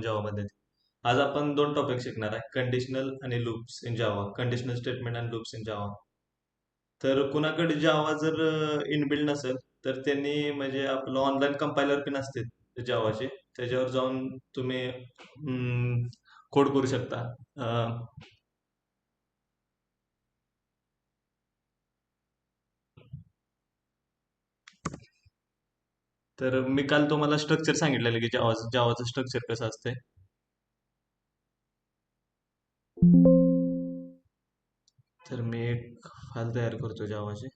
जावामध्ये. आज आपण दोन टॉपिक शिकणार आहे, कंडिशनल आणि loops in Java, conditional statement आणि लूप्स इन जावा. तर कुणाकडे जावा जर इनबिल्ड नसेल तर त्यांनी म्हणजे आपलं ऑनलाईन कंपायलर पण असते जावाचे, त्याच्यावर जाऊन तुम्ही कोड करू शकता. अं, तर मी काल तुम्हाला स्ट्रक्चर सांगितलेलं की जावाचं स्ट्रक्चर कसं असतंय. तर मी एक फाईल तयार करतो जावाची.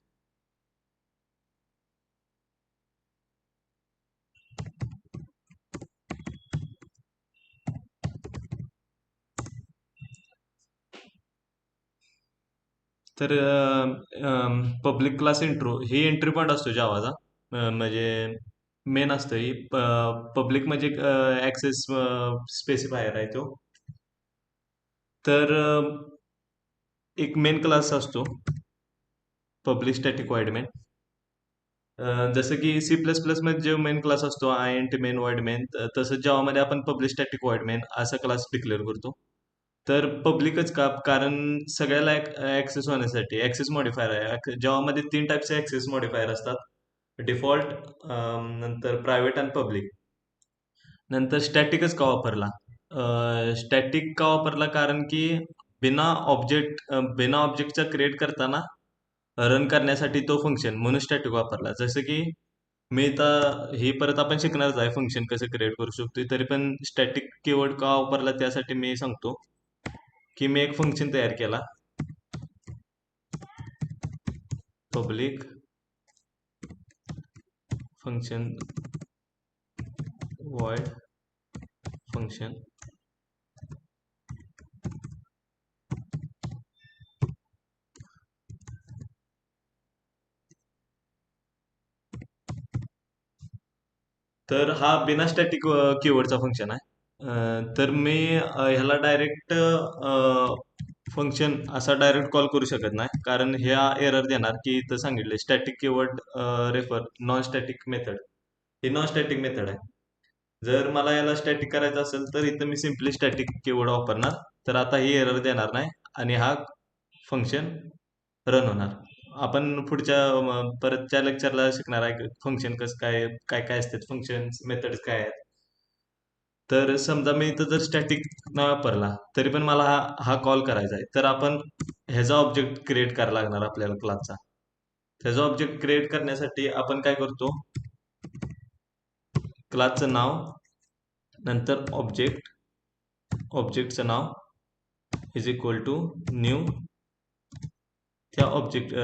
तर पब्लिक क्लास इंट्रो ही एंट्री पॉईंट असतो जावाचा. म्हणजे मेन असतं ही पब्लिक म्हणजे ऍक्सेस स्पेसिफायर आहे तो. तर एक मेन क्लास असतो पब्लिक स्टॅटिक व्हॉइड मेन. जसं की सी प्लस प्लस मध्ये जो मेन क्लास असतो I N T main void main, तसंच जावामध्ये आपण पब्लिक स्टॅटिक व्हॉइड मेन असा क्लास डिक्लेअर करतो. तर पब्लिकच का, कारण सगळ्याला ऍक्सेस होण्यासाठी ऍक्सेस मॉडिफायर आहे. जावामध्ये तीन टाईपचे ऍक्सेस मॉडिफायर असतात: डिफॉल्ट, नंतर प्रायव्हेट आणि पब्लिक. नंतर स्टॅटिकच का वापरला? स्टॅटिक का वापरला कारण की बिना ऑब्जेक्टचा क्रिएट करताना रन करण्यासाठी तो फंक्शन म्हणून स्टॅटिक वापरला. जसं की मी आता हे परत आपण शिकणारच आहे फंक्शन कसं क्रिएट करू शकतो, तरी पण स्टॅटिक कीवर्ड का वापरला त्यासाठी मी सांगतो की मी एक फंक्शन तयार केला, पब्लिक फंक्शन void फंक्शन. तर हा बिना स्टॅटिक कीवर्डचा फंक्शन आहे. तर मी ह्याला डायरेक्ट फंक्शन असा डायरेक्ट कॉल करू शकत नाही, कारण ह्या एरर देणार की इथं सांगितले static keyword refer non static method. ही नॉन स्टॅटिक मेथड आहे. जर मला याला स्टॅटिक करायचं असेल तर इथं मी सिम्पली स्टॅटिक कीवर्ड वापरणार, तर आता ही एरर देणार नाही आणि हा फंक्शन रन होणार. आपण पुढच्या परतच्या लेक्चरला शिकणार आहे फंक्शन कसं काय काय काय असतात, फंक्शन मेथड्स काय आहेत. तर समजा मी इथं जर स्टॅटिक न वापरला तरी पण मला हा कॉल करायचा आहे, तर आपण ह्याचा ऑब्जेक्ट क्रिएट करायला लागणार आपल्याला क्लासचा. त्याचा ऑब्जेक्ट क्रिएट करण्यासाठी आपण काय करतो, क्लासचं नाव, नंतर ऑब्जेक्टचं नाव इज इक्वल टू न्यू त्या ऑब्जेक्ट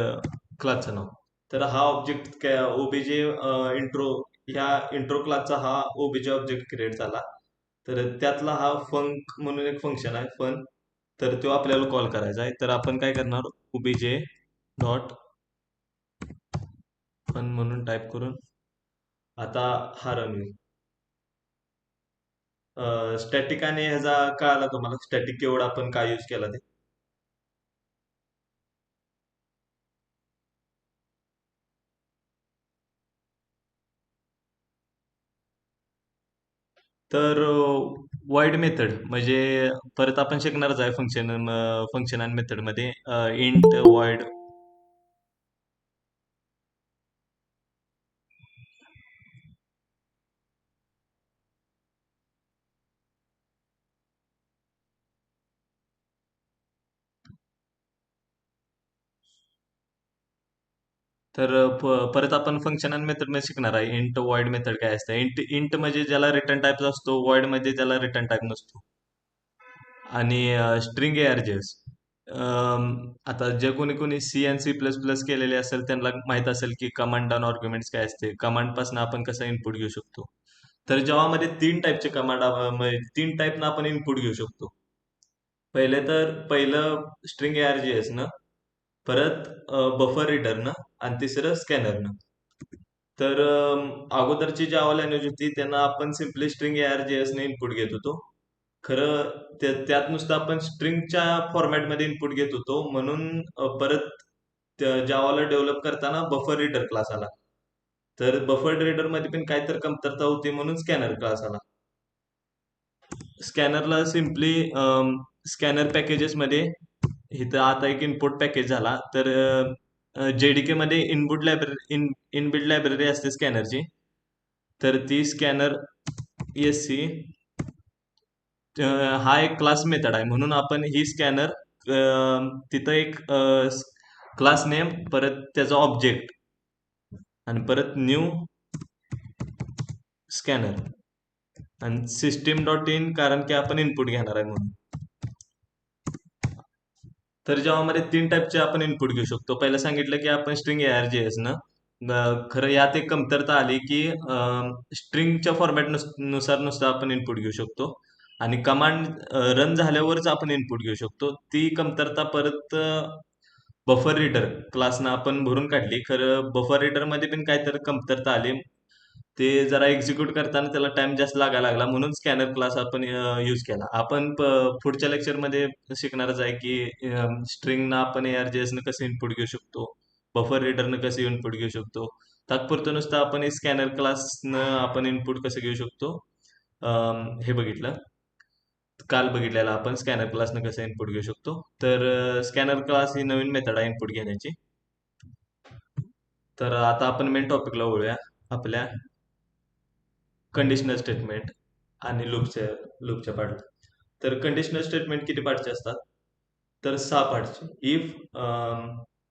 क्लासचं नाव. तर हा ऑब्जेक्ट ओबीजे इंट्रो, ह्या इंट्रो क्लासचा हा ओबीजे ऑब्जेक्ट क्रिएट झाला. तर त्यातला हा फंक म्हणून एक फंक्शन आहे फन, तर तो आपल्याला कॉल करायचा आहे. तर आपण काय करणार, ओबीजे डॉट फन म्हणून टाईप करून आता हा रन होईल. स्टॅटिक आणि ह्याचा कळाला तुम्हाला, स्टॅटिक कीवर्ड आपण काय यूज केला ते. तर वाईड मेथड म्हणजे परत आपण शिकणारच आहे फंक्शन आणि मेथड मध्ये इंट वाईड. तर परत आपण फंक्शन आणि मेथड मध्ये शिकणार आहे इंट वॉइड मेथड काय असतं. इंट इंट म्हणजे ज्याला रिटर्न टाईप असतो, वॉइड मध्ये ज्याला रिटर्न टाईप नसतो. आणि स्ट्रिंग एआरजेएस, आता जे कोणी कोणी सी आणि सी प्लस प्लस केलेले असेल त्यांना माहित असेल की कमांड आणि आर्ग्युमेंट्स काय असते, कमांड पासून आपण कसं इनपुट घेऊ शकतो. तर जेव्हा तीन टाईपचे कमांड, तीन टाईपनं आपण इनपुट घेऊ शकतो. पहिलं स्ट्रिंग एआरजीएस न, परत बफर रीडरनं, आणि तिसरं स्कॅनरनं. तर अगोदरची जावा लँग्वेज होती त्यांना आपण सिम्पली स्ट्रिंग एआरजीएस ने इनपुट घेत होतो. खरं त्यात नुसतं आपण स्ट्रिंगच्या फॉर्मॅटमध्ये इनपुट घेत होतो, म्हणून परत जावाला डेव्हलप करताना बफर रीडर क्लास आला. तर बफर रीडर मध्ये पण काहीतरी कमतरता होती म्हणून स्कॅनर क्लास आला. स्कॅनरला सिम्पली स्कॅनर पॅकेजेसमध्ये इथं आता एक इनपुट पॅकेज झाला तर JDK मध्ये इनबिल्ड लायब्ररी असते स्कॅनरची. तर ती स्कॅनर ESC हा एक क्लास मेथड आहे म्हणून आपण ही स्कॅनर तिथं एक क्लास नेम परत त्याचा ऑब्जेक्ट आणि परत न्यू स्कॅनर आणि सिस्टीम डॉट इन कारण की आपण इनपुट घेणार आहे म्हणून. तर मध्ये तीन टाईपचे आपण इनपुट घेऊ शकतो. पहिलं सांगितलं की आपण स्ट्रिंग ARJS न खरं यात एक कमतरता आली की स्ट्रिंगच्या फॉर्मॅट नुसार नुसतं आपण इनपुट घेऊ शकतो आणि कमांड रन झाल्यावरच आपण इनपुट घेऊ शकतो. ती कमतरता परत बफर रीडर क्लासनं आपण भरून काढली. खरं बफर रीडर मध्ये पण काहीतरी कमतरता आली. ते जरा एक्झिक्यूट करताना त्याला टाइम जास्त लागायला लागला म्हणून स्कॅनर क्लास आपण यूज केला. आपण पुढच्या लेक्चरमध्ये शिकणारच आहे की स्ट्रिंगनं आपण ARJS न कसं इनपुट घेऊ शकतो, बफर रीडरनं कसं इनपुट घेऊ शकतो. तात्पुरतं नुसतं आपण स्कॅनर क्लासनं आपण इनपुट कसं घेऊ शकतो हे बघितलं. काल बघितलेलं आपण स्कॅनर क्लासनं कसं इनपुट घेऊ शकतो. तर स्कॅनर क्लास ही नवीन मेथड आहे इनपुट घेण्याची. तर आता आपण मेन टॉपिकला वळूया आपल्या कंडिशनल स्टेटमेंट आणि लूपच्या पार्ट. तर कंडिशनल स्टेटमेंट किती पार्टचे असतात? तर 6 पार्टचे.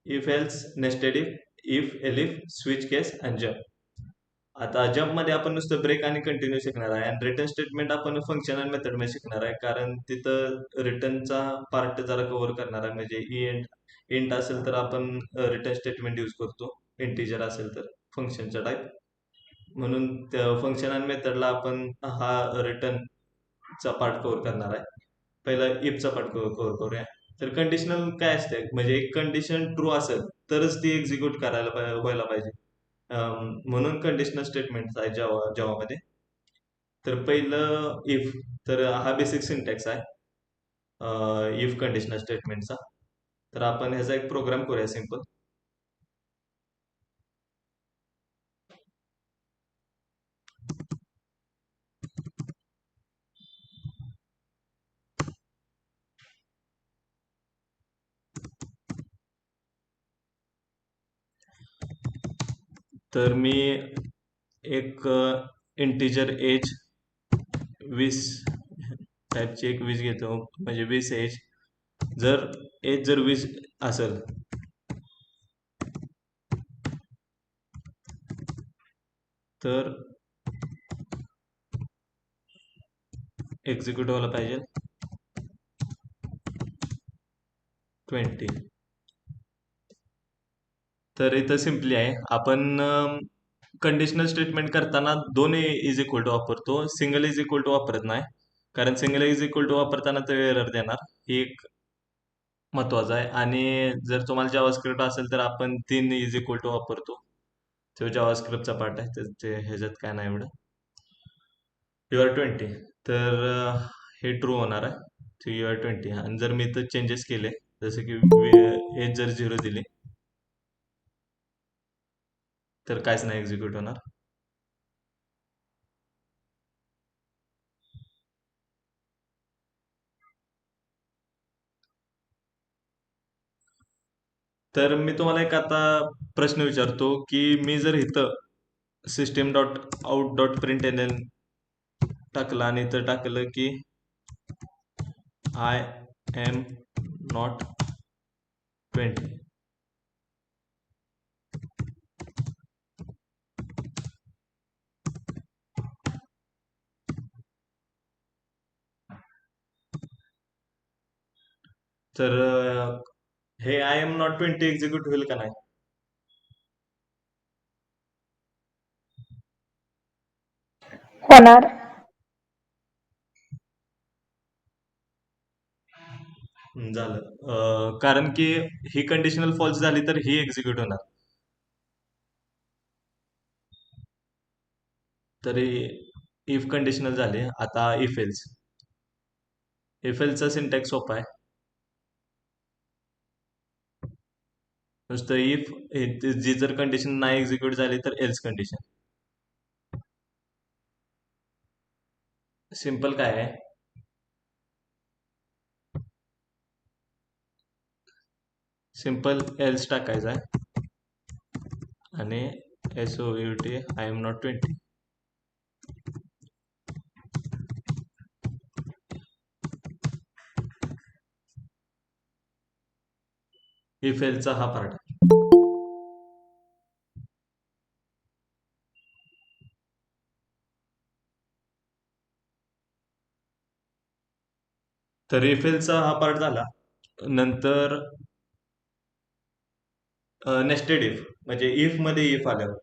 If else, nested if elif, switch case आणि जंप. आता जंप मध्ये आपण नुसतं ब्रेक आणि कंटिन्यू शिकणार आहे आणि रिटर्न स्टेटमेंट आपण फंक्शनल मेथड मध्ये शिकणार आहे कारण तिथं रिटर्नचा पार्ट जरा कव्हर करणार आहे. म्हणजे इंट असेल तर आपण रिटर्न स्टेटमेंट यूज करतो, इंटिजर असेल तर फंक्शनचा टाईप. म्हणून फंक्शनल मेथडला आपण हा रिटर्नचा पार्ट कव्हर करणार आहे. पहिला इफचा पार्ट कव्हर करूया. तर कंडिशनल काय असते? म्हणजे एक कंडिशन ट्रू असेल तरच ती एक्झिक्यूट व्हायला पाहिजे. म्हणून कंडिशनल स्टेटमेंट आहे जावामध्ये. तर पहिलं इफ, तर हा बेसिक सिंटॅक्स आहे इफ कंडिशनल स्टेटमेंटचा. तर आपण ह्याचा एक प्रोग्राम करूया सिंपल. तर मी एक इंटिजर एज 20 टाईपची एक 20 घेतो, म्हणजे 20 एज. जर 20 असेल तर एक्झिक्यूट व्हायला पाहिजे 20. तर इथं सिम्पली आहे, आपण कंडिशनल स्टेटमेंट करताना दोन इज इक्वल टू वापरतो, सिंगल इज इक्वल टू वापरत नाही. कारण सिंगल इज इक्वल टू वापरताना ते एरर देणार, ही एक महत्वाचं आहे. आणि जर तुम्हाला जावास्क्रिप्ट असेल तर आपण 3 इज इक्वल टू वापरतो. तो जावास्क्रिप्टचा पार्ट आहे, तर ते ह्याच्यात काय नाही एवढं. युआर 20, तर हे ट्रू होणार आहे युआर 20. आणि जर मी इथं चेंजेस केले, जसं की एज जर 0 दिली तर काहीच नाही एक्झिक्यूट होणार. तर मी तुम्हाला एक आता प्रश्न विचारतो की मी जर इथं system dot out dot print टाकलं आणि इथं टाकलं की आय एम नॉट 20, तर हे आय एम नॉट 20 एक्झिक्यूट होईल का नाही? होणार. झालं. कारण की ही कंडिशनल फॉल्स झाली तर ही एक्झिक्यूट होणार. तरी इफ कंडिशनल झाले. आता इफ एल्स. इफ एल्सचा सिंटॅक्स सोपा आहे. नुसतं इफ जी जर कंडिशन नाही एक्झिक्यूट झाली तर एल्स कंडिशन. सिंपल काय आहे, सिम्पल एल्स टाकायचा आहे आणि SOUT I am not 20. If एल्सचा हा पार्ट. तर इफ एल्सचा हा पार्ट झाला. नंतर नेस्टेड इफ म्हणजे इफ मध्ये इफ आल्यावर.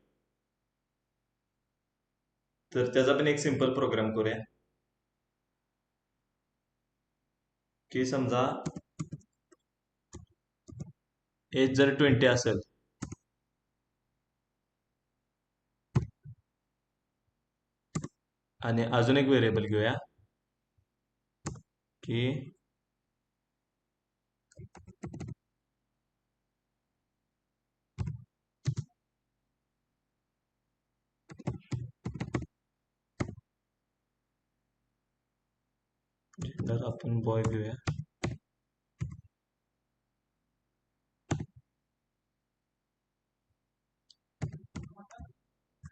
तर त्याचा पण एक सिंपल प्रोग्राम करूया. की समजा एज जर 20 असेल आणि अजून एक व्हेरिएबल घेऊया की जर आपण बॉय घेऊया.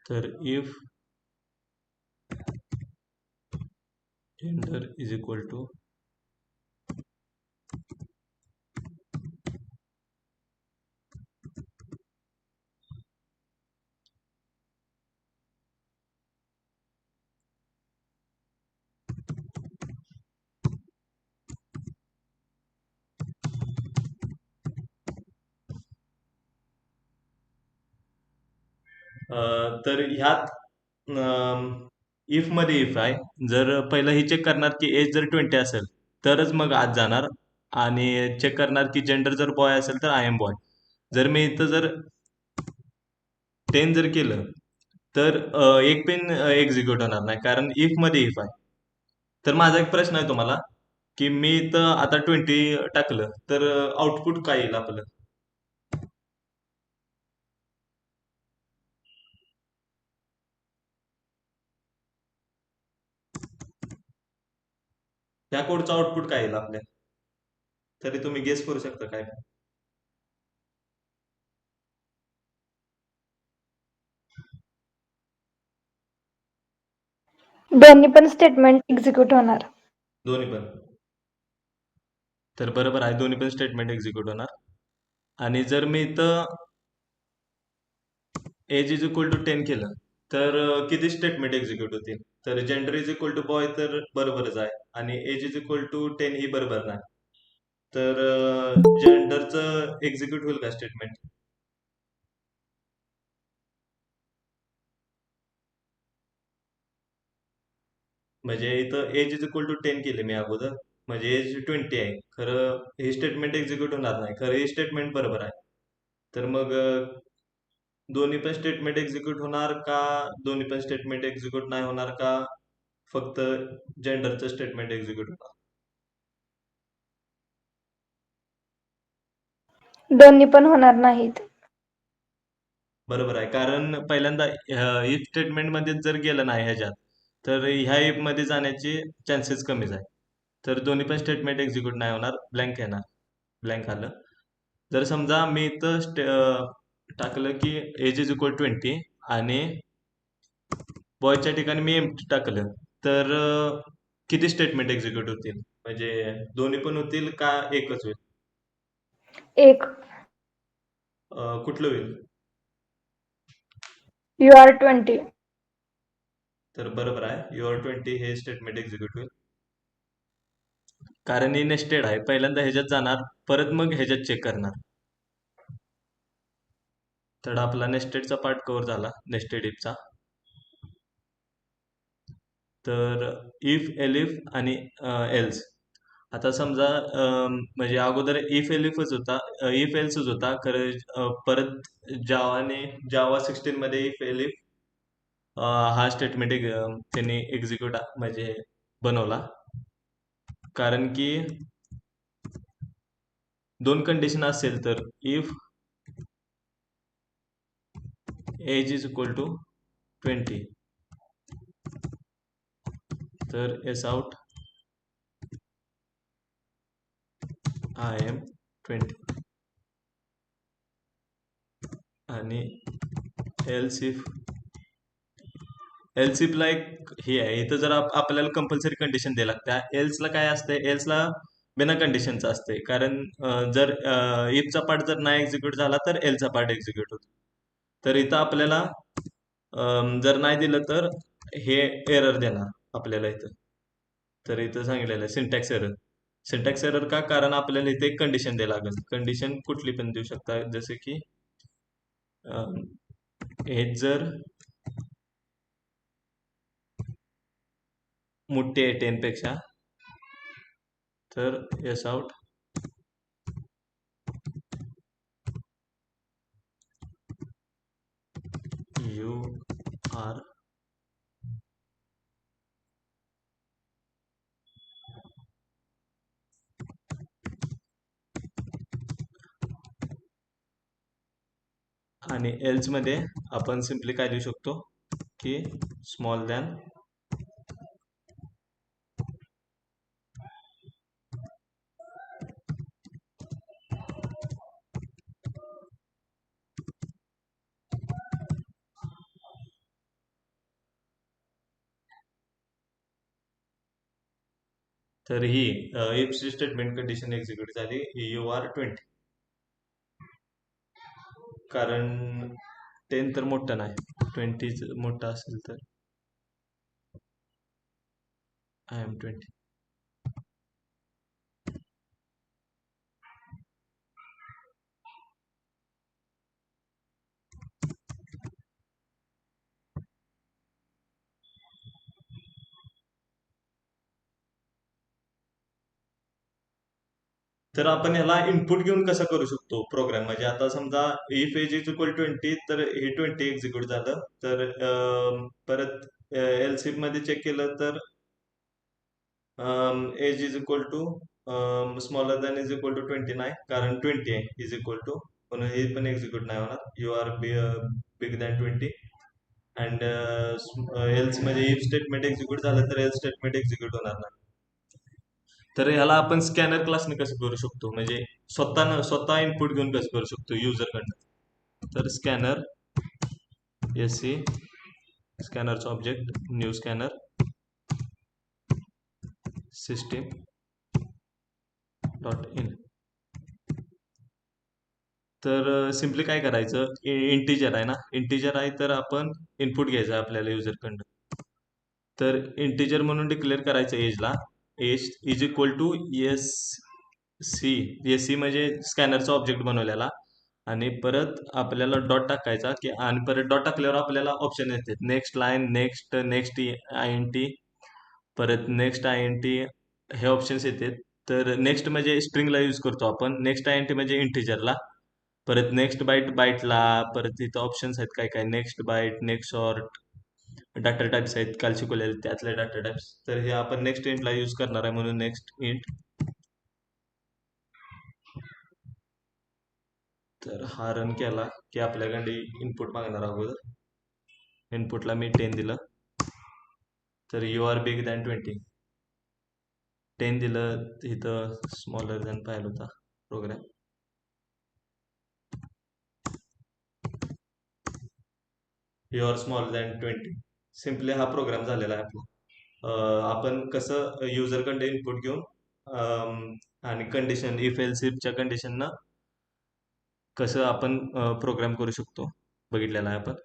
तर if gender is equal to तर ह्यात इफ मध्ये इफ आहे. जर पहिलं ही चेक करणार की एज जर 20 असेल तरच मग आत जाणार आणि चेक करणार की जेंडर जर बॉय असेल तर आय एम बॉय. जर मी इथं जर 10 जर केलं तर एक पेन एक्झिक्यूट होणार नाही कारण इफ मध्ये इफ आहे. तर माझा एक प्रश्न आहे तुम्हाला की मी इथं आता 20 टाकलं तर आउटपुट काय येईल आपलं. त्या कोडचं आउटपुट काय येईल आपल्या. तरी तुम्ही गेस करू शकता काय. दोन्ही पण स्टेटमेंट एक्झिक्यूट होणार. दोन्ही पण. तर बरोबर आहे, दोन्ही पण स्टेटमेंट एक्झिक्यूट होणार. आणि जर मी इथं एज इज इक्वल टू 10 केलं तर किती स्टेटमेंट एक्झिक्यूट होतील. तर gender is equal to boy तर बरोबरच आहे आणि एज इज इक्वल टू 10 ही बरोबर नाही. तर जेंडरचं एक्झिक्यूट होईल का स्टेटमेंट. म्हणजे इथं एज इज इक्वल टू 10 केले मी अगोदर. म्हणजे एज 20 आहे खरं हे स्टेटमेंट एक्झिक्यूट होणार नाही खरं हे स्टेटमेंट बरोबर आहे. तर मग दोन्ही पण स्टेटमेंट एक्झिक्यूट होणार का दोन्ही पण स्टेटमेंट एक्झिक्यूट नाही होणार का फक्त जेंडरचं स्टेटमेंट एक्झिक्यूट होणार. दोन्ही पण होणार नाहीत. बरोबर आहे कारण पहिल्यांदा इफ स्टेटमेंट मध्ये जर गेलं नाही ह्याच्यात तर ह्या इफ मध्ये जाण्याचे चान्सेस कमीच आहे. तर दोन्ही पण स्टेटमेंट एक्झिक्यूट नाही होणार, ब्लँक येणार. ब्लँक आलं. जर समजा मी इथं टाकलं की एज इज इक्वल 20 आणि बॉयच्या ठिकाणी मी एम्प्टी टाकलं तर किती स्टेटमेंट एक्झिक्यूट होतील. म्हणजे दोन्ही पण होतील का एकच होईल. एक. कुठलं होईल. You are 20. तर बरोबर आहे, युअर 20 हे स्टेटमेंट एक्झिक्यूट होईल कारण ही नेस्टेड आहे. पहिल्यांदा ह्याच्यात जाणार परत मग ह्याच्यात चेक करणार. तर आपला नेस्टेडचा पार्ट कव्हर झाला, नेस्टेड इफचा. तर इफ एलिफ आणि एल्स. आता समजा म्हणजे अगोदर इफ एलिफच होता, इफ एल्सच होता खरं परत जावा 16 मध्ये इफ एलिफ हा स्टेटमेंट त्यांनी एक्झिक्यूट म्हणजे बनवला. कारण की दोन कंडिशन असेल तर if age is equal to 20 तर एस आउट आय एम 20. आणि एल्स इफ एल्स ला एक हे आहे इथं जर आपल्याला कंपल्सरी कंडिशन द्यायला लागते. एल्सला काय असते, एल्सला बिना कंडिशनचं असते, कारण जर इफचा पार्ट जर नाही एक्झिक्यूट झाला तर एलचा पार्ट एक्झिक्यूट होतो. तर इथं आपल्याला जर नाही दिलं तर हे एरर देणार आपल्याला इथं. तर इथं सांगितलेलं आहे सिंटॅक्स एरर. सिंटॅक्स एरर का, कारण आपल्याला इथे एक कंडिशन द्यायला लागेल. कंडिशन कुठली पण देऊ शकता, जसे की एज जर मोठी आहे 10 पेक्षा तर एस आउट यू आर आणि एल्स मध्ये आपण सिम्पली काय देऊ शकतो की स्मॉल दॅन तर ही इफ स्टेटमेंट कंडिशन एक्झिक्यूट झाली यू आर 20, कारण 10 तर मोठं नाही, 20 मोठं असेल तर आय एम 20. तर आपण ह्याला इनपुट घेऊन कसं करू शकतो प्रोग्राम, म्हणजे आता समजा इफ एज इज इक्वल 20 तर हे 20 एक्झिक्यूट झालं, तर परत एलसीफ मध्ये चेक केलं तर age is equal to smaller than is equal to 20 नाही, कारण 20 आहे इज इक्वल टू, म्हणून हे पण एक्झिक्यूट नाही होणार. You are big than 20. And else मध्ये इफ स्टेटमेंट एक्झिक्यूट झालं तर एल्स स्टेटमेंट एक्झिक्यूट होणार नाही. तर ह्याला आपण स्कॅनर क्लासने कसं करू शकतो, म्हणजे स्वतः इनपुट घेऊन कसं करू शकतो युजरकडनं. तर स्कॅनर एस सी स्कॅनरचा object new scanner system dot in. तर सिम्पली काय करायचं, इंटिजर आहे ना, इंटिजर आहे तर आपण इनपुट घ्यायचं आपल्याला युजरकडनं. तर इंटिजर म्हणून डिक्लेअर करायचं एजला, age is equal to S C. S C म्हणजे स्कॅनरचा ऑब्जेक्ट बनवलेला, आणि परत आपल्याला डॉट टाकायचा की, आणि परत डॉट टाकल्यावर आपल्याला ऑप्शन येते next line, next, next I N T, परत नेक्स्ट आय एन टी, हे ऑप्शन्स येतात. तर नेक्स्ट म्हणजे स्ट्रिंगला यूज करतो आपण, नेक्स्ट आय एन टी म्हणजे इंटिजरला, परत नेक्स्ट बाईटला, परत इथं ऑप्शन्स आहेत काय काय, next byte, next short, data types आहेत काल शिकवलेले त्यातले डाटा टाइप्स. तर हे आपण नेक्स्ट इंटला यूज करणार आहे, म्हणून नेक्स्ट इंट. तर हा रन केला की आपल्याकडे इनपुट मागणार अगोदर. इनपुटला मी 10 दिलं, तर यू आर बिग दॅन 20, 10 दिलं. इथं स्मॉलर दॅन पाहिलं होता program, you are smaller than 20. Simply हा प्रोग्राम झालेला आहे आपला. आपण कसं युजरकडे इनपुट घेऊन आणि कंडिशन इफ एल्स इफच्या कंडिशननं कसं आपण प्रोग्राम करू शकतो बघितलेला आहे आपण.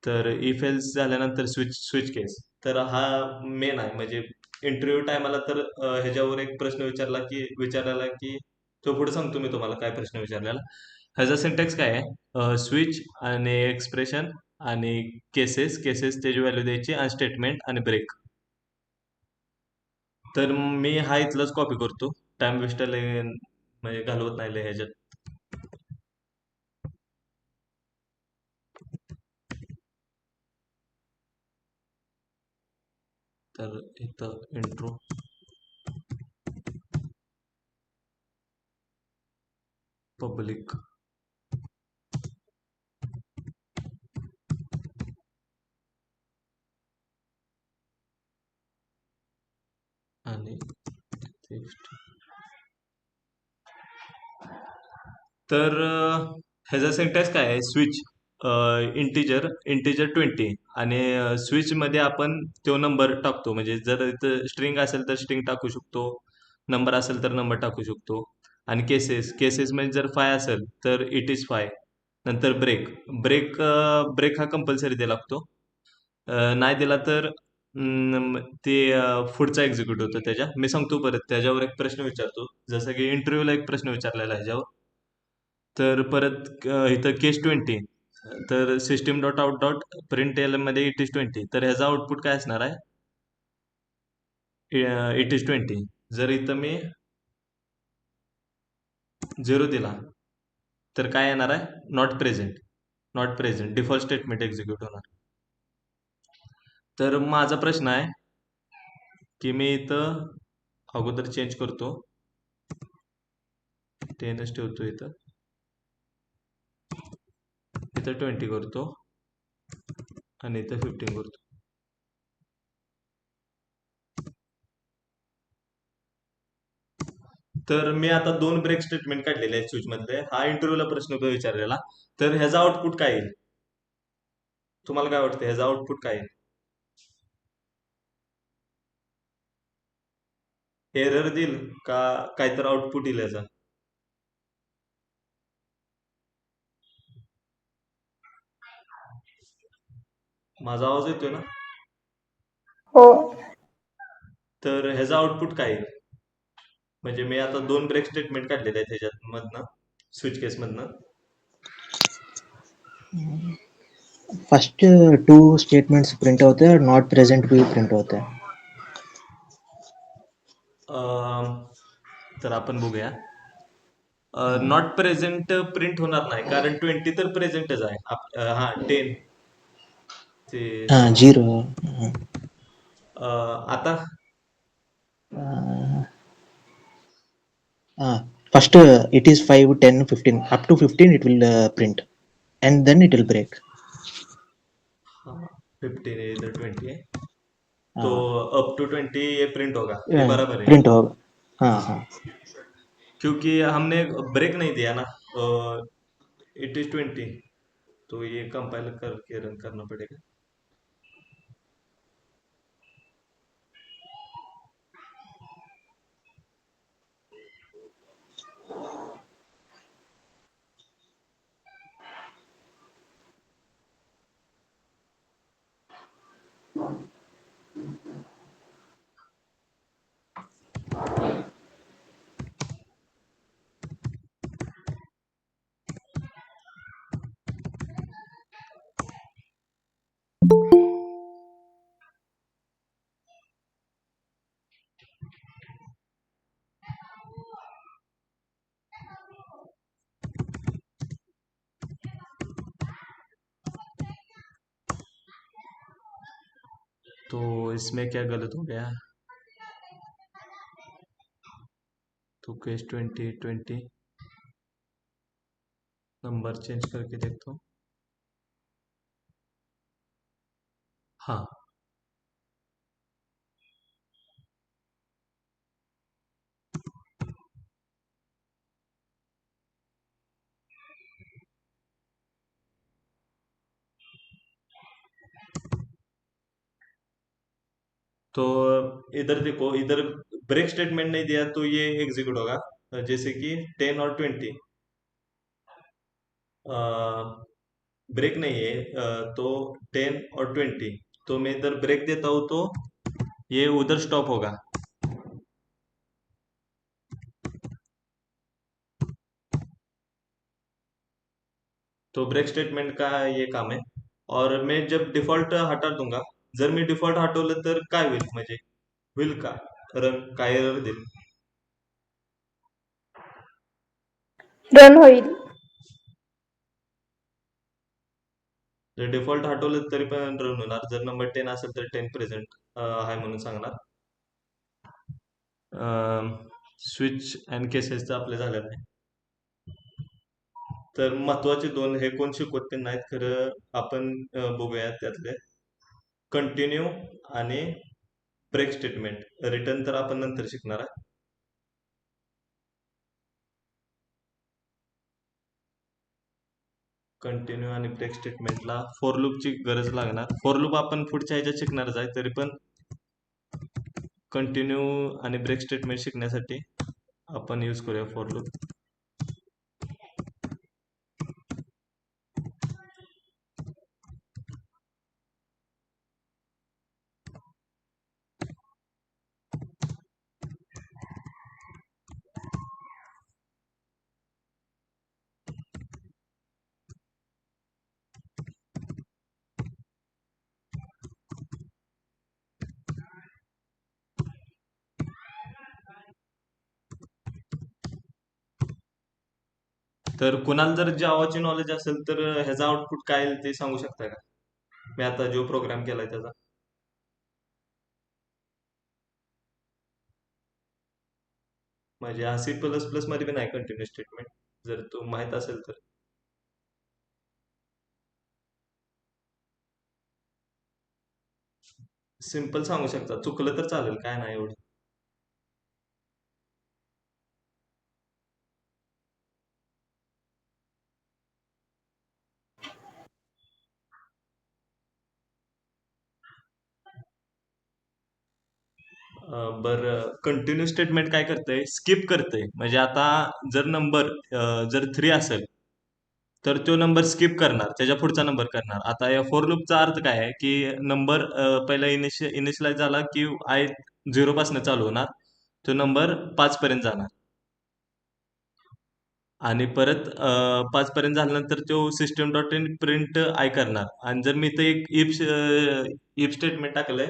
तर इफ एल्स झाल्यानंतर स्विच स्विच केस, तर हा मेन आहे. म्हणजे इंटरव्ह्यू टायमाला तर ह्याच्यावर एक प्रश्न विचारलेला की, तो पुढे सांगतो मी तुम्हाला काय प्रश्न विचारलेला. ह्याचा सिंटॅक्स काय आहे, स्विच आणि एक्सप्रेशन आणि केसेस, केसेस त्याची व्हॅल्यू द्यायची, आणि स्टेटमेंट आणि ब्रेक. तर मी हा इथलंच कॉपी करतो, टाइम वेस्ट म्हणजे घालवत नाही लय ह्याच्यात. तर इथं इंट्रो पब्लिक आणि text. तर ह्याचा सिंटॅक्स काय आहे? स्विच इंटिजर इंटिजर 20 आणि स्विच मध्ये आपण तो नंबर टाकतो. म्हणजे जर इथं स्ट्रिंग असेल तर स्ट्रिंग टाकू शकतो, नंबर असेल तर नंबर टाकू शकतो. आणि केसेस मध्ये जर फाय असेल तर इट इज फाय. नंतर ब्रेक ब्रेक ब्रेक हा कंपल्सरी द्यावा लागतो. नाही दिला तर ते पुढचा एक्झिक्यूट होतं त्याच्या. मी सांगतो परत त्याच्यावर एक प्रश्न विचारतो, जसं की इंटरव्ह्यूला एक प्रश्न विचारलेला आहे ह्याच्यावर. तर परत इथं केस 20, तर system dot out dot print L मध्ये इट इज 20, तर ह्याचा आउटपुट काय असणार आहे? It is 20. जर इथं मी 0 दिला तर काय येणार आहे? Not present. Not present default statement execute होणार. तर माझा प्रश्न आहे की मी इथं अगोदर चेंज करतो, 10च ठेवतो, इथं इथं 20 करतो आणि इथं 15 करतो. तर मी आता दोन ब्रेक स्टेटमेंट काढलेले आहेत स्विच मधले. हा इंटरव्ह्यूला प्रश्न विचारलेला. तर ह्याचा आउटपुट काय येईल? तुम्हाला काय वाटतं ह्याचा आउटपुट काय येईल? एरर देईल का काहीतरी आउटपुट येईल याचा? माझा आवाज येतोय ना? हो. तर ह्याचा आउटपुट काय येईल? म्हणजे मी आता दोन ब्रेक स्टेटमेंट काढलेले आहेत ह्याच्यात मधनं, स्विच केस मधनं. फर्स्ट टू स्टेटमेंट्स प्रिंट होते हैं और नॉट प्रेजेंट भी प्रिंट होते हैं. तर आपण बघूया. नॉट प्रेझेंट प्रिंट होणार नाही, कारण 20 तर प्रेझेंटच आहे. हा 10 ते हाँ थांबा. जीरो. आता First it is 5, 10, 15. Up to 15 it will print and then it will break. 15 है, इधर 20 है, तो अप टू 20 ये प्रिंट होगा, ये बराबर है प्रिंट होगा. हाँ हाँ. क्योंकि हमने ब्रेक नहीं दिया ना. इट इज 20, तो ये कंपाइल करके रन करना पड़ेगा. तो इसमें क्या गलत हो गया? तो केस 20 नंबर चेंज करके देखता हूँ. हाँ. तो इधर देखो, इधर ब्रेक स्टेटमेंट नहीं दिया तो ये एग्जीक्यूट होगा. जैसे कि 10 और 20 ब्रेक नहीं है, तो 10 और 20, तो मैं इधर ब्रेक देता हूँ तो ये उधर स्टॉप होगा. तो ब्रेक स्टेटमेंट का ये काम आहे. और मैं जब डिफॉल्ट हटा दूंगा, जर मी डिफॉल्ट हटवलं तर काय होईल? म्हणजे होईल का रन? काय एरर देईल? रन होईल. जर डिफॉल्ट हटवलं तरी पण रन होणार. जर नंबर 10 असेल तर 10 प्रेझेंट आहे म्हणून सांगणार. स्विच अँड केसेसचं आपले झालेलं आहे. तर महत्वाचे दोन हे कोण शिकवत नाहीत खरं, आपण बघूया त्यातले. कंटिन्यू आणि ब्रेक स्टेटमेंट रिटर्न तर आपण नंतर शिकणार आहे. कंटिन्यू आणि ब्रेक स्टेटमेंटला फोर लूपची गरज लागणार. फोर लूप आपण पुढच्या ह्याच्यात शिकणारच आहे, तरी पण कंटिन्यू आणि ब्रेक स्टेटमेंट शिकण्यासाठी आपण यूज करूया फोर लूप. तर कुणाला जर जावाची नॉलेज असेल तर ह्याचा आउटपुट काय येईल ते सांगू शकता का? मी आता जो प्रोग्राम केलाय त्याचा. म्हणजे हा C++ मध्ये पण आहे कंटिन्यू स्टेटमेंट, जर तो माहित असेल तर. सिम्पल सांगू शकता, चुकलं तर चालेल, काय नाही एवढं. बरं, कंटिन्यू स्टेटमेंट काय करतंय, स्किप करतंय. म्हणजे आता जर नंबर जर 3 असेल तर तो नंबर स्किप करणार, त्याच्या पुढचा नंबर करणार. आता या फोर लूपचा अर्थ काय आहे, की नंबर पहिला इनिशियलाइज झाला की आय 0 पासून चालू होणार, तो नंबर 5 पर्यंत जाणार. आणि परत 5 पर्यंत झाल्यानंतर तो system dot in print I करणार. आणि जर मी इथं एक इफ स्टेटमेंट टाकलंय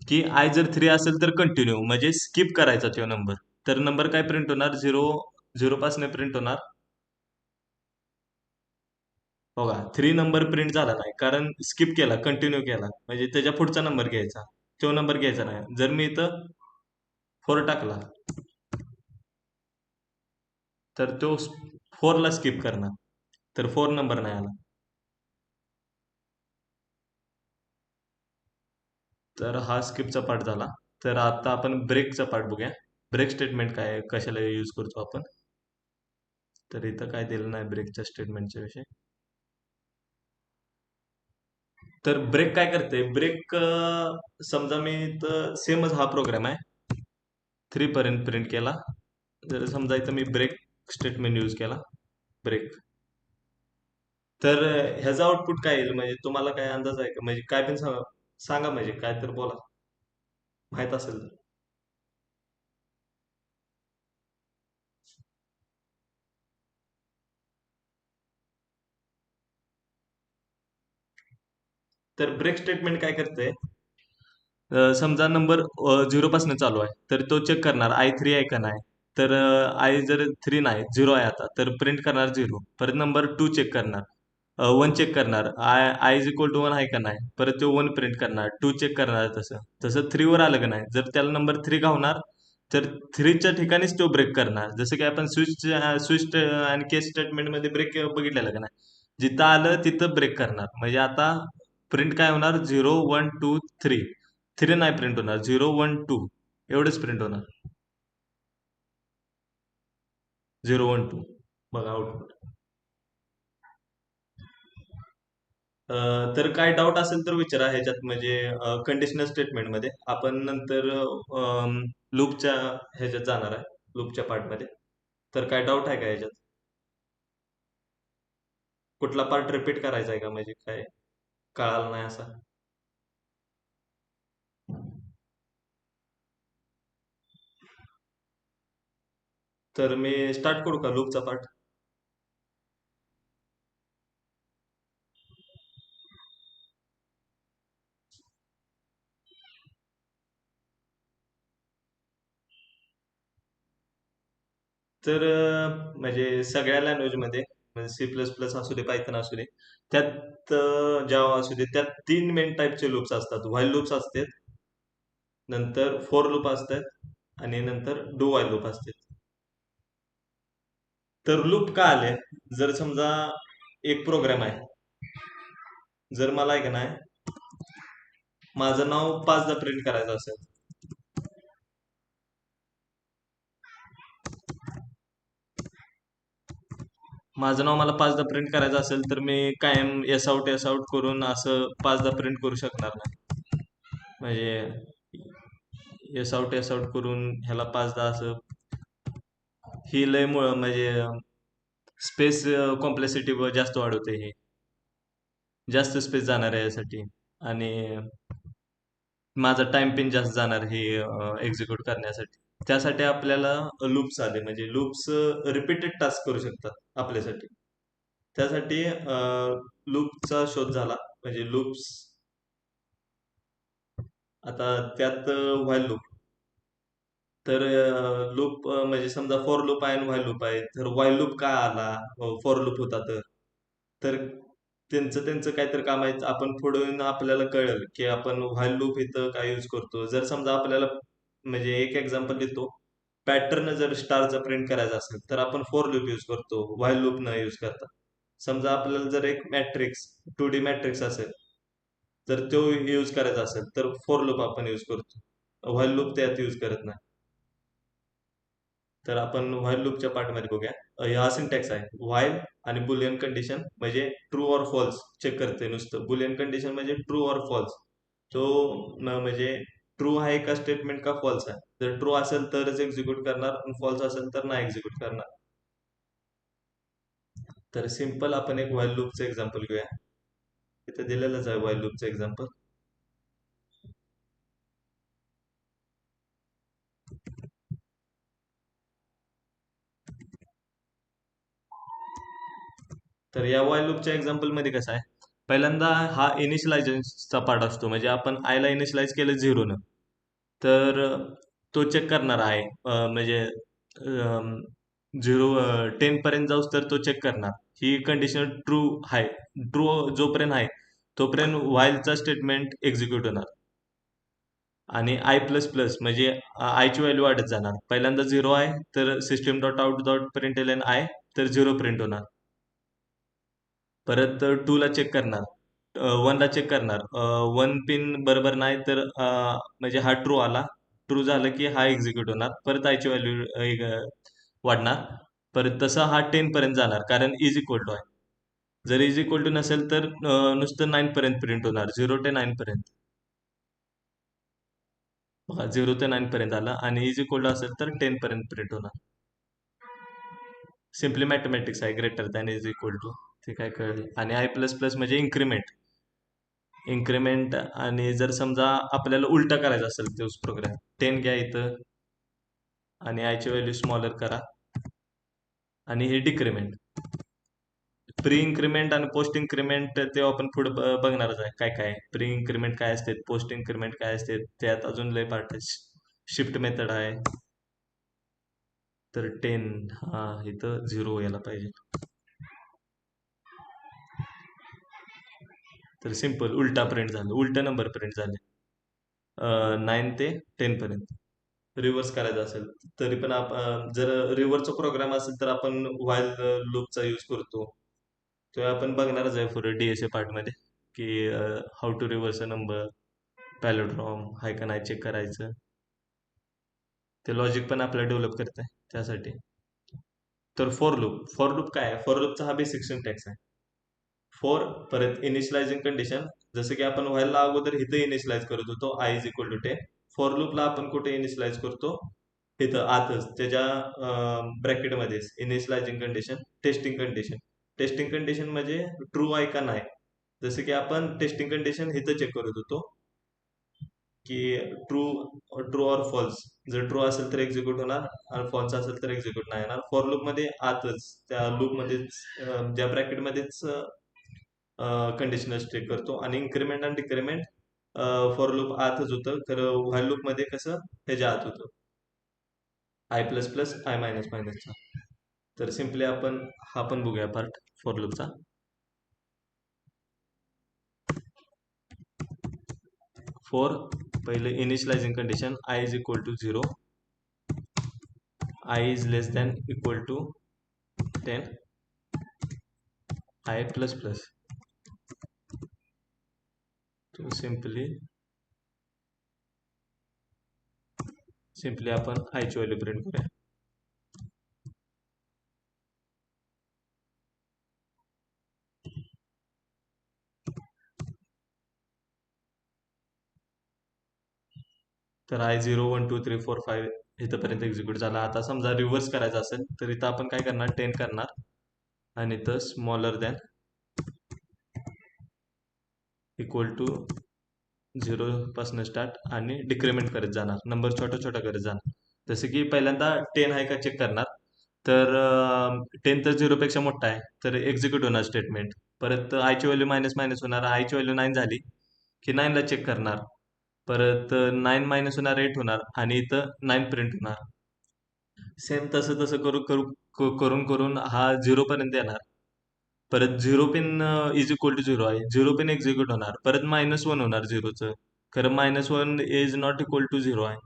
की आय जर 3 असेल तर कंटिन्यू, म्हणजे स्किप करायचा तो नंबर. तर नंबर काय प्रिंट होणार, 0 पासून प्रिंट होणार. बघा, 3 नंबर प्रिंट झाला नाही, कारण स्किप केला, कंटिन्यू केला. म्हणजे त्याच्या पुढचा नंबर घ्यायचा, तो नंबर घ्यायचा नाही. जर मी इथं 4 टाकला तर तो 4 ला स्किप करणार, तर 4 नंबर नाही आला. तर हा स्किपचा पार्ट झाला. तर आता आपण ब्रेकचा पार्ट बघूया. ब्रेक स्टेटमेंट काय आहे, कशाला यूज करतो आपण. तर इथं काय दिलं नाही ब्रेकच्या स्टेटमेंटच्या विषयी. तर ब्रेक काय करते, ब्रेक समजा मी तर सेमच हा प्रोग्राम आहे, 3 पर्यंत प्रिंट केला. जर समजा इथं मी ब्रेक स्टेटमेंट यूज केला, ब्रेक, तर ह्याचा आउटपुट काय येईल, म्हणजे तुम्हाला काय अंदाज आहे का? म्हणजे काय पण सांगा, सांगा, म्हणजे काय तर बोला, माहित असेल तर. तर ब्रेक स्टेटमेंट काय करते, समजा नंबर 0 पासून चालू आहे, तर तो चेक करणार आय 3 आहे का नाही. तर आय जर 3 नाही, 0 आहे आता, तर प्रिंट करणार 0. परत नंबर 2 चेक करणार, 1 चेक करणार, I I is equal to 1 आहे का नाही, परत तो 1 प्रिंट करणार, 2 चेक करणार. तसं तसं 3 वर आलं का नाही, जर त्याला नंबर 3 घावणार, तर 3 च्या ठिकाणीच तो ब्रेक करणार. जसं की आपण स्विच स्विच आणि केस स्टेटमेंट मध्ये ब्रेक बघितलेलं का नाही, जिथं आलं तिथं ब्रेक करणार. म्हणजे आता प्रिंट काय होणार, 0 1 2 3. 3 नाही प्रिंट होणार, 0 1 2 एवढंच प्रिंट होणार, 0 1 2. बघा आउटपुट. तर काय डाऊट असेल तर विचारा ह्याच्यात, म्हणजे कंडिशनल स्टेटमेंटमध्ये आपण नंतर लूपच्या ह्याच्यात जाणार आहे, लूपच्या पार्टमध्ये. तर काय डाऊट आहे का ह्याच्यात, कुठला पार्ट रिपीट करायचा आहे का, म्हणजे काय कळालं नाही असं. तर मी स्टार्ट करू का लूपचा पार्ट. तर म्हणजे सगळ्या लँग्वेजमध्ये, म्हणजे C++ असू दे, पायथन असू दे, त्यात जावा असू दे, त्यात 3 मेन टाईपचे लूप्स असतात. व्हाईल लूप्स असतात, नंतर फोर लूप असतात, आणि नंतर डू व्हाईल लूप असतात. तर लूप का आले, जर समजा एक प्रोग्राम आहे, जर मला आहे का नाही माझं नाव 5दा प्रिंट करायचं असेल, माझं नाव मला पाचदा प्रिंट करायचं असेल तर मी कायम एस आउट करून असं पाचदा प्रिंट करू शकणार नाही. म्हणजे एस आउट करून ह्याला पाचदा असं ही लय म्हणजे स्पेस कॉम्प्लेक्सिटी जास्त वाढवते हे. जास्त स्पेस जाणार आहे यासाठी. आणि माझा टाइम पिन जास्त जाणार हे एक्झिक्यूट करण्यासाठी. त्यासाठी आपल्याला लूप्स आले, म्हणजे लूप्स रिपीटेड टास्क करू शकतात आपल्यासाठी. त्यासाठी लूपचा शोध झाला, म्हणजे लूप्स. आता त्यात व्हाईल लूप. तर लूप म्हणजे समजा फॉर लूप आहे आणि व्हाईल लूप आहे. तर व्हाईल लूप का आला, फॉर लूप होता तर त्यांचं त्यांचं काहीतरी काम आहे. आपण पुढे आपल्याला कळेल की आपण व्हाईल लूप इथं काय यूज करतो. जर समजा आपल्याला, म्हणजे एक एक्झाम्पल देतो, पॅटर्न जर स्टारचा प्रिंट करायचा असेल तर आपण फोर लूप यूज करतो, व्हाईल लूप न यूज करता. समजा आपल्याला जर एक मॅट्रिक्स 2D मॅट्रिक्स असेल तर तो यूज करायचा असेल तर फोर लूप आपण यूज करतो, व्हाईल लूप त्यात यूज करत नाही. तर आपण व्हाईल लूपच्या पार्टमध्ये बघूया. हा सिंटॅक्स आहे व्हाईल आणि बुलियन कंडिशन, म्हणजे ट्रू ऑर फॉल्स चेक करते नुसतं. बुलियन कंडिशन म्हणजे ट्रू ऑर फॉल्स. तो म्हणजे ट्रू आहे का स्टेटमेंट का फॉल्स आहे. जर ट्रू असेल तरच एक्झिक्यूट करणार आणि फॉल्स असेल तर नाही एक्झिक्यूट करणार. तर सिंपल आपण एक व्हाईल लूपचं एक्झाम्पल घेऊया. इथे दिलेलंच आहे व्हाईल लूपचं एक्झाम्पल. तर या व्हाईल लूपच्या एक्झाम्पल मध्ये कसं आहे, पहिल्यांदा हा इनिशियलायझेशनचा पार्ट असतो. म्हणजे आपण आयला इनिशियलाइज केलं 0 तर तो चेक करणार आहे. म्हणजे 10 पर्यंत जाऊस तर तो चेक करणार ही कंडिशन ट्रू आहे. ट्रू जोपर्यंत आहे तोपर्यंत व्हाईलचा स्टेटमेंट एक्झिक्यूट होणार. आणि आय प्लस प्लस म्हणजे आयची व्हॅल्यू वाढत जाणार. पहिल्यांदा 0 आहे तर system dot out dot print L N I, तर 0 प्रिंट होणार. परत 2 ला चेक करणार, 1 ला चेक करणार, 1 पिन बरोबर नाही तर म्हणजे हा ट्रू आला. ट्रू झालं की हा एक्झिक्यूट होणार, परत आयची व्हॅल्यू वाढणार. परत तसं हा 10 पर्यंत जाणार कारण इज इक्वल टू आहे. जर इज इक्वल टू नसेल तर नुसतं 9 पर्यंत प्रिंट होणार, 0 ते 9 पर्यंत. बघा 0 ते 9 पर्यंत आला. आणि इज इक्वल टू असेल तर 10 पर्यंत प्रिंट होणार. सिम्पली मॅथमॅटिक्स आहे, greater than is equal to. ते काय कळेल. आणि आय प्लस प्लस म्हणजे इन्क्रीमेंट. इन्क्रीमेंट. आणि जर समजा आपल्याला उलटा करायचा असेल तोच प्रोग्राम, 10 घ्या इथं आणि आयची व्हॅल्यू स्मॉलर करा. आणि हे डिक्रीमेंट. प्री इन्क्रीमेंट आणि पोस्ट इन्क्रीमेंट ते आपण पुढे बघणारच आहे. काय काय प्री इन्क्रीमेंट काय असते, पोस्ट इन्क्रीमेंट काय असते, त्यात अजून लय पार्ट आहे. शिफ्ट मेथड आहे. तर 10 हा इथं 0 यायला पाहिजे. तर सिंपल उलटा प्रिंट झालं, उलटा नंबर प्रिंट झाले 9 ते 10 पर्यंत. रिव्हर्स करायचं असेल तरी पण जर रिव्हर्सचा प्रोग्राम असेल तर आपण व्हाईल लूपचा यूज करतो. तो आपण बघणारच आहे पुढे डीएसए पार्टमध्ये, की how to reverse a number, palindrome हाय का नाही चेक करायचं. ते लॉजिक पण आपल्याला डेव्हलप करत आहे त्यासाठी. तर फॉर लूप काय आहे, फॉर लूपचा हा बेसिक सिंटॅक्स आहे. फॉर, परत इनिशियलायझिंग कंडिशन. जसं की आपण व्हायला अगोदर इथं इनिशियलाइज करत होतो i is equal to 10. For लूपला आपण कुठे इनिशियलाइज करतो, इथं आतच त्याच्या ब्रॅकेटमध्येच initializing condition, testing condition. Testing condition म्हणजे ट्रू आहे का नाही. जसं की आपण टेस्टिंग कंडिशन इथं चेक करत होतो की ट्रू ट्रू ऑर फॉल्स. जर ट्रू असेल तर एक्झिक्यूट होणार आणि फॉल्स असेल तर एक्झिक्यूट नाही होणार. फॉर लूप मध्ये आतच त्या लूप मध्येच ज्या ब्रॅकेट मध्येच कंडिशनल चेक करतो. आणि इन्क्रीमेंट आणि डिक्रीमेंट फॉर लूप आतच होतं, तर व्हाईल लूप मध्ये कसं ह्याच्या आत होतं, i plus plus i minus मायनसचा. तर सिम्पली आपण हा पण बघूया पार्ट फॉर लूपचा. फॉर पहिले initializing condition i is equal to 0, i is less than equal to 10, i plus plus. तो सिम्पली आपण आयची व्हॅल्यू प्रिंट करूया. तर I0 1 2 3 4 5 इथंपर्यंत एक्झिक्यूट झाला. आता समजा रिव्हर्स करायचं असेल तर इथं आपण काय करणार, 10 करणार आणि इथं स्मॉलर दॅन इक्वल टू 0 पासून स्टार्ट आणि डिक्रिमेंट करत जाणार, नंबर छोटा छोटा करत जाणार. जसं की पहिल्यांदा 10 आहे का चेक करणार, तर 10 तर 0 पेक्षा मोठा आहे तर एक्झिक्यूट होणार स्टेटमेंट. परत आयची व्हॅल्यू मायनस मायनस होणार, आयची व्हॅल्यू 9 झाली की 9ला चेक करणार. परत 9 मायनस होणार 8 होणार आणि इथं 9 प्रिंट होणार. सेम तसं तसं करून करून हा 0 पर्यंत येणार. परत 0 पिन इज इक्वल टू 0 आहे, 0 पिन एक्झिक्यूट होणार. परत -1 होणार 0चं, खरं -1 इज नॉट इक्वल टू 0 आहे.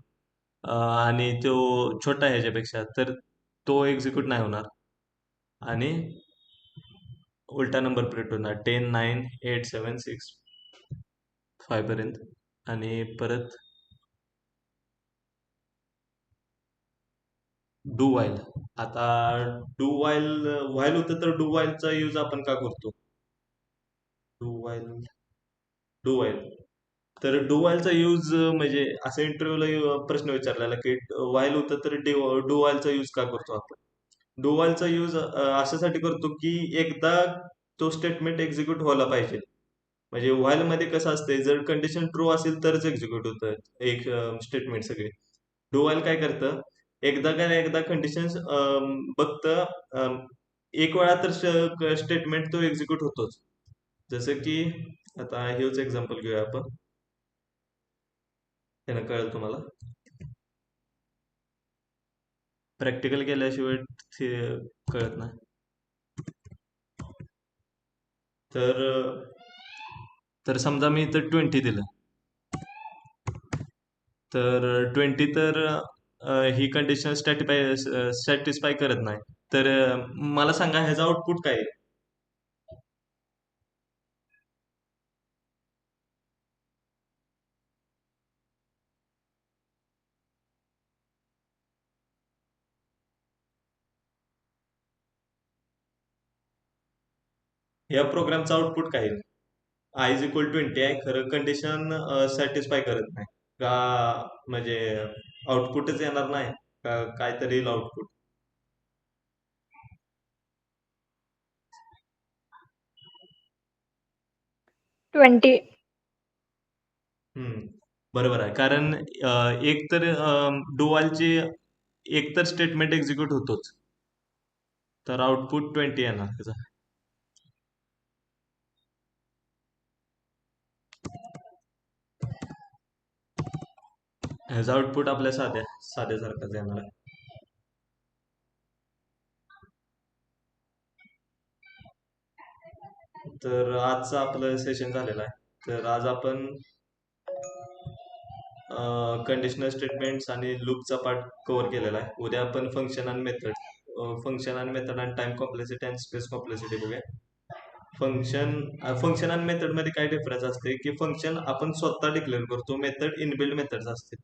आणि तो छोटा आहे ह्याच्यापेक्षा, तर तो एक्झिक्यूट नाही होणार आणि उलटा नंबर प्रिंट होणार 10 9 8 7 6 5 पर्यंत. आणि परत डू वाईल. आता डू वाईल व्हाईल होतं तर डू वाईलचा यूज आपण का करतो, डू वाईल डू वाईल तर डू वाईलचा यूज म्हणजे असं इंटरव्ह्यूला प्रश्न विचारलेला की वाईल होतं तर डू वाईलचा यूज का करतो आपण. डू वाईलचा यूज अशासाठी करतो की एकदा तो स्टेटमेंट एक्झिक्यूट व्हायला पाहिजे. म्हणजे व्हाईल मध्ये कसं असतंय, जर कंडिशन ट्रू असेल तरच एक्झिक्यूट होतं एक स्टेटमेंट सगळे. डू व्हाईल काय करतं, एकदा का नाही एकदा कंडिशन बघतं, एक वेळा तर स्टेटमेंट तो एक्झिक्यूट होतोच. जसं की आता हेच एक्झाम्पल घेऊया आपण, त्यानं कळेल तुम्हाला. प्रॅक्टिकल केल्याशिवाय ते कळत नाही. तर तर समजा मी इथं 20 दिलं, तर 20 तर ही कंडिशन सॅटिस्फाय करत नाही. तर मला सांगा ह्याचं आउटपुट काय आहे. या प्रोग्रामचं आउटपुट काय आहे, आय इज इक्वल 20 आहे, खरं कंडिशन सॅटिस्फाय करत नाही का, म्हणजे आउटपुटच येणार नाही का, काहीतरी येईल आउटपुट. 20. हम्म, बरोबर आहे. कारण एक तर डुवालची एक तर स्टेटमेंट एक्झिक्यूट होतोच, तर आउटपुट 20 येणार त्याचा. ह्याचा आउटपुट आपल्या साध्यासारखाच येणार आहे. तर आजचं आपलं सेशन झालेलं आहे. तर आज आपण कंडिशनल स्टेटमेंट्स आणि लूपचा पार्ट कव्हर केलेला आहे. उद्या आपण फंक्शन आणि मेथड आणि टाइम कॉम्प्लेक्सिटी आणि स्पेस कॉम्प्लेक्सिटी बघूया. फंक्शन आणि मेथड मध्ये काय डिफरन्स असते की फंक्शन आपण स्वतः डिक्लेअर करतो, मेथड इनबिल्ड मेथड्स असते.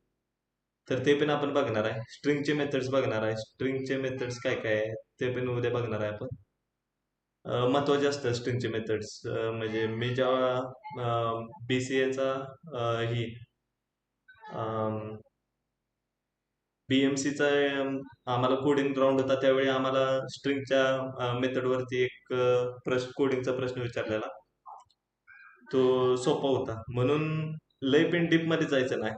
तर ते पण आपण बघणार आहे. स्ट्रिंगचे मेथड्स बघणार आहे, स्ट्रिंगचे मेथड्स काय काय आहे ते पण उद्या बघणार आहे आपण. महत्वाचे असतात स्ट्रिंगचे मेथड्स. म्हणजे मी जेव्हा BCAचा ही BMCचा आम्हाला कोडिंग राऊंड होता, त्यावेळी आम्हाला स्ट्रिंगच्या मेथडवरती एक कोडिंगचा प्रश्न विचारलेला. तो सोपा होता, म्हणून लय पण डीप मध्ये जायचं नाही,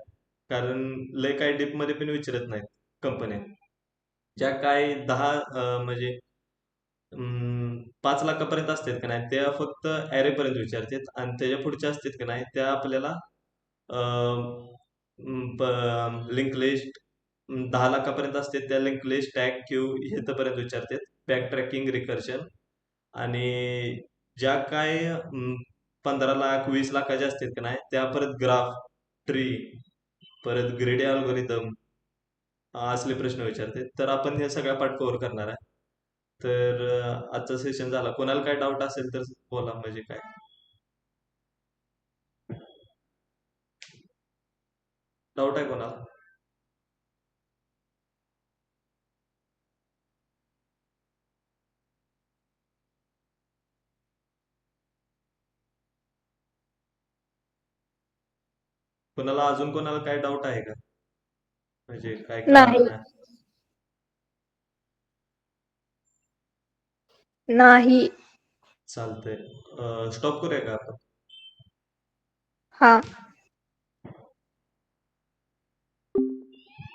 कारण लय काय डीप मध्ये पण विचारत नाहीत कंपन्या. ज्या काय 10 म्हणजे 5 लाखापर्यंत असतात का नाही, त्या फक्त ॲरे पर्यंत विचारतात आणि त्याच्या पुढच्या असतात का नाही त्या आपल्याला लिंक लिस्ट. 10 लाखापर्यंत असते त्या लिंक लिस्ट टॅग क्यू इथपर्यंत विचारतात, बॅक ट्रॅकिंग रिकर्शन. आणि ज्या काय 15 लाख 20 लाखाच्या असतात का नाही त्या परत ग्राफ, ट्री, परत ग्रेडी अल्गोरिदम असले प्रश्न विचारते. तर आपण हे सगळ्या पार्ट कव्हर करणार आहे. तर आजचा सेशन झाला. कोणाला काय डाऊट असेल तर बोला, म्हणजे काय डाऊट आहे कोणाला. कोणाला अजून कोणाला काय डाऊट आहे का. म्हणजे काय नाही. कळालं नाही. नाही. चालतंय. स्टॉप करूया का आपण? हा.